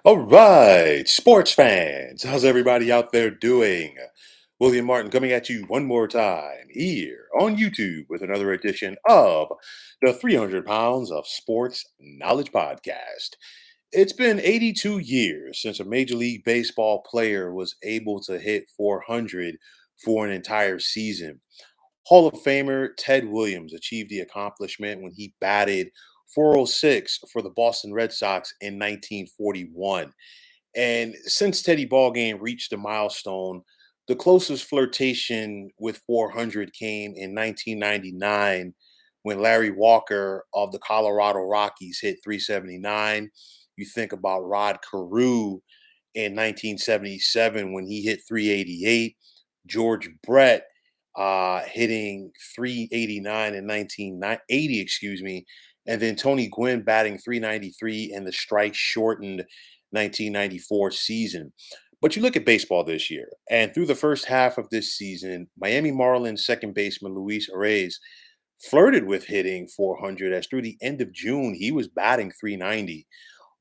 All right, sports fans, how's everybody out there doing? William Martin coming at you one more time here on YouTube with another edition of the 300 Pounds of Sports Knowledge Podcast. It's been 82 years since a Major League Baseball player was able to hit 400 for an entire season. Hall of Famer Ted Williams achieved the accomplishment when he batted 406 for the Boston Red Sox in 1941. And since Teddy Ballgame reached the milestone, the closest flirtation with 400 came in 1999 when Larry Walker of the Colorado Rockies hit 379. You think about Rod Carew in 1977 when he hit 388, George Brett hitting 389 in 1980, excuse me, and then Tony Gwynn batting 393 in the strike shortened 1994 season. But you look at baseball this year, and through the first half of this season, Miami Marlins second baseman Luis Arraez flirted with hitting 400 as through the end of June, he was batting 390.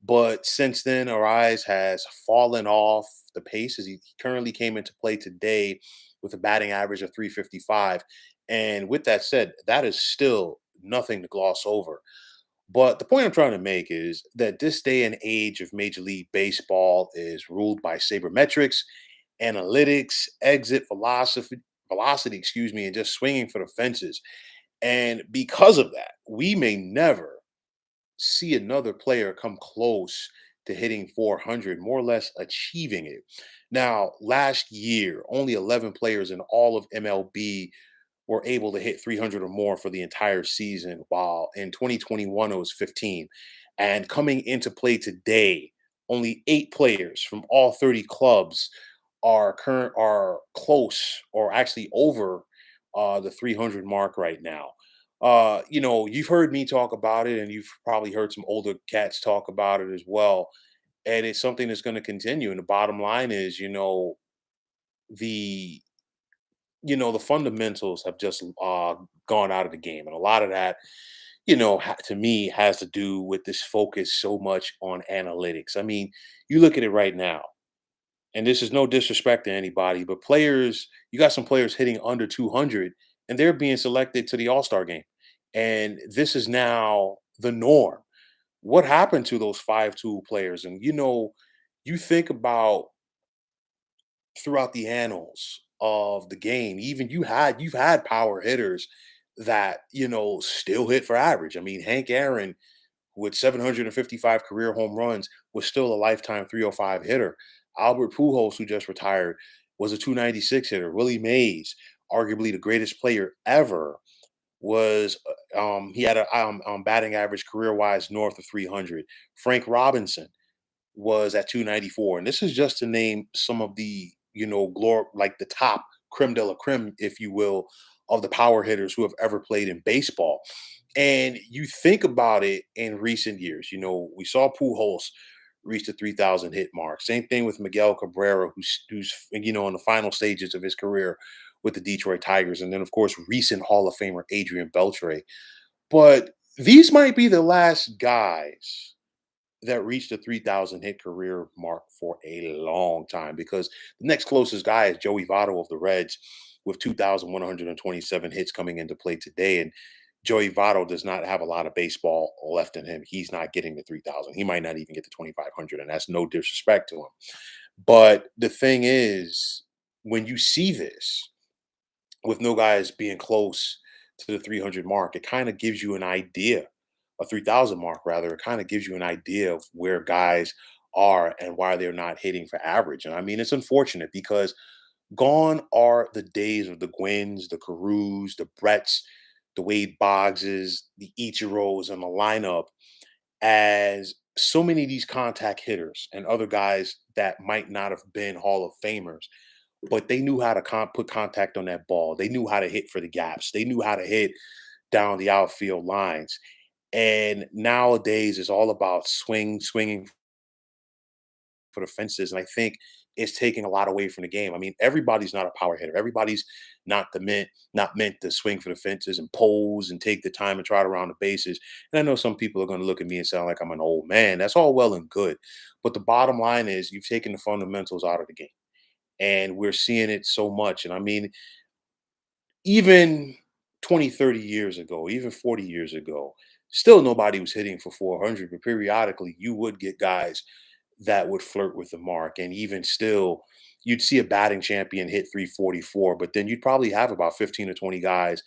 But since then, Arise has fallen off the pace as he currently came into play today with a batting average of 355. And with that said, that is still nothing to gloss over. But the point I'm trying to make is that this day and age of Major League Baseball is ruled by sabermetrics, analytics, exit velocity, excuse me, and just swinging for the fences. And because of that, we may never see another player come close to hitting 400, more or less achieving it. Now, last year, only 11 players in all of MLB were able to hit 300 or more for the entire season, while in 2021 it was 15. And coming into play today, only 8 players from all 30 clubs are close or actually over the 300 mark right now. You've heard me talk about it, and you've probably heard some older cats talk about it as well. And it's something that's going to continue. And the bottom line is, the the fundamentals have just gone out of the game, and a lot of that, to me, has to do with this focus so much on analytics. I mean, you look at it right now, and this is no disrespect to anybody, but you got some players hitting under 200, and they're being selected to the All Star game, and this is now the norm. What happened to those 5 tool players? And you think about throughout the annals of the game, even you've had power hitters that still hit for average. I mean, Hank Aaron with 755 career home runs was still a lifetime 305 hitter. Albert Pujols, who just retired, was a 296 hitter. Willie Mays, arguably the greatest player ever, was he had a batting average career wise north of 300. Frank Robinson was at 294. And this is just to name some of the, like the top creme de la creme, if you will, of the power hitters who have ever played in baseball. And you think about it in recent years, we saw Pujols reach the 3,000 hit mark. Same thing with Miguel Cabrera, who's in the final stages of his career with the Detroit Tigers. And then, of course, recent Hall of Famer Adrian Beltre. But these might be the last guys that reached the 3,000 hit career mark for a long time, because the next closest guy is Joey Votto of the Reds with 2,127 hits coming into play today. And Joey Votto does not have a lot of baseball left in him. He's not getting to 3,000. He might not even get to 2,500. And that's no disrespect to him. But the thing is, when you see this with no guys being close to the 300 mark, it kind of gives you an idea, a 3,000 mark rather. It kind of gives you an idea of where guys are and why they're not hitting for average. And I mean, it's unfortunate because gone are the days of the Gwynns, the Carews, the Bretts, the Wade Boggses, the Ichiros in the lineup, as so many of these contact hitters and other guys that might not have been Hall of Famers, but they knew how to put contact on that ball. They knew how to hit for the gaps. They knew how to hit down the outfield lines. And nowadays, it's all about swinging for the fences, and I think it's taking a lot away from the game. I mean, everybody's not a power hitter. Everybody's not meant to swing for the fences and pose and take the time and trot around the bases. And I know some people are going to look at me and sound like I'm an old man. That's all well and good, but the bottom line is you've taken the fundamentals out of the game, and we're seeing it so much. And I mean, even 20, 30 years ago, even 40 years ago, still nobody was hitting for 400, but periodically you would get guys that would flirt with the mark. And even still, you'd see a batting champion hit 344, but then you'd probably have about 15 or 20 guys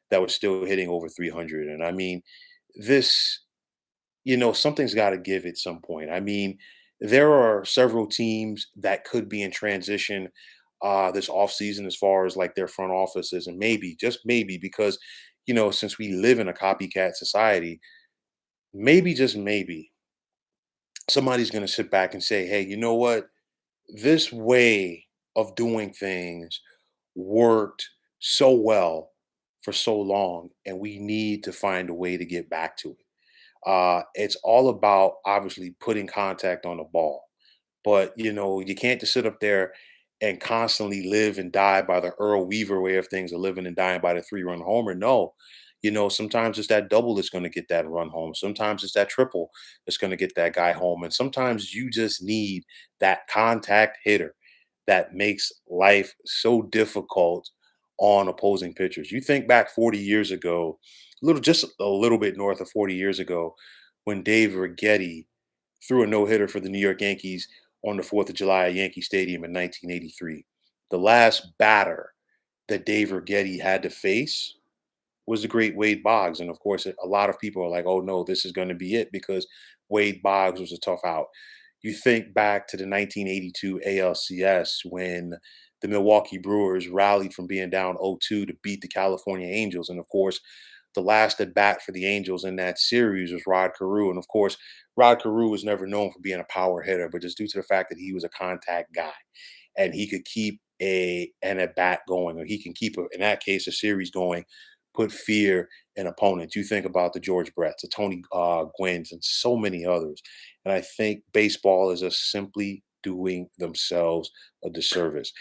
that were still hitting over 300. And I mean, this something's got to give at some point. I mean, there are several teams that could be in transition this offseason as far as like their front offices, and maybe, just maybe, because since we live in a copycat society, maybe, just maybe, somebody's going to sit back and say, hey, you know what? This way of doing things worked so well for so long, and we need to find a way to get back to it. It's all about obviously putting contact on the ball, but you can't just sit up there and constantly live and die by the Earl Weaver way of things, of living and dying by the 3-run homer. No, sometimes it's that double that's going to get that run home. Sometimes it's that triple that's going to get that guy home, and sometimes you just need that contact hitter that makes life so difficult on opposing pitchers. You think back 40 years ago, just a little bit north of 40 years ago, when Dave Righetti threw a no-hitter for the New York Yankees on the 4th of July at Yankee Stadium in 1983. The last batter that Dave Righetti had to face was the great Wade Boggs. And of course, a lot of people are like, oh no, this is going to be it, because Wade Boggs was a tough out. You think back to the 1982 ALCS when the Milwaukee Brewers rallied from being down 0-2 to beat the California Angels. And of course, the last at bat for the Angels in that series was Rod Carew. And of course, Rod Carew was never known for being a power hitter, but just due to the fact that he was a contact guy and he could keep an at bat going, or he can keep, in that case, a series going, put fear in opponents. You think about the George Bretts, the Tony Gwynns, and so many others. And I think baseball is just simply doing themselves a disservice.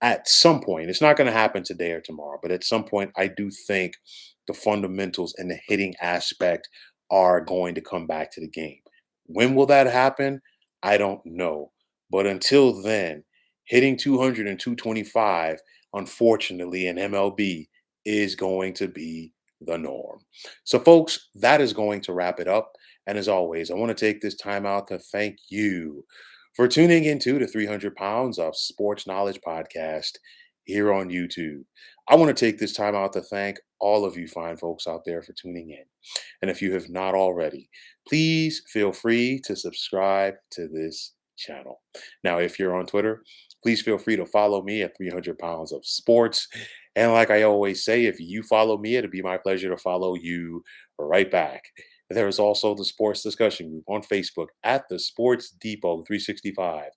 At some point, it's not going to happen today or tomorrow, but at some point, I do think the fundamentals and the hitting aspect are going to come back to the game. When will that happen? I don't know. But until then, hitting 200 and 225, unfortunately, in MLB is going to be the norm. So, folks, that is going to wrap it up. And as always, I want to take this time out to thank you for tuning into the 300 Pounds of Sports Knowledge podcast here on YouTube. I want to take this time out to thank all of you fine folks out there for tuning in. And if you have not already, please feel free to subscribe to this channel. Now, if you're on Twitter, please feel free to follow me at 300 Pounds of Sports. And like I always say, if you follow me, it'll be my pleasure to follow you right back. There is also the sports discussion group on Facebook at the Sports Depot 365.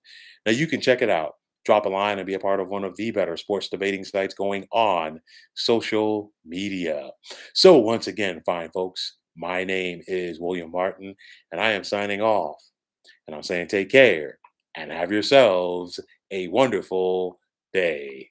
Now you can check it out, drop a line, and be a part of one of the better sports debating sites going on social media. So once again, fine folks, my name is William Martin, and I am signing off. And I'm saying take care and have yourselves a wonderful day.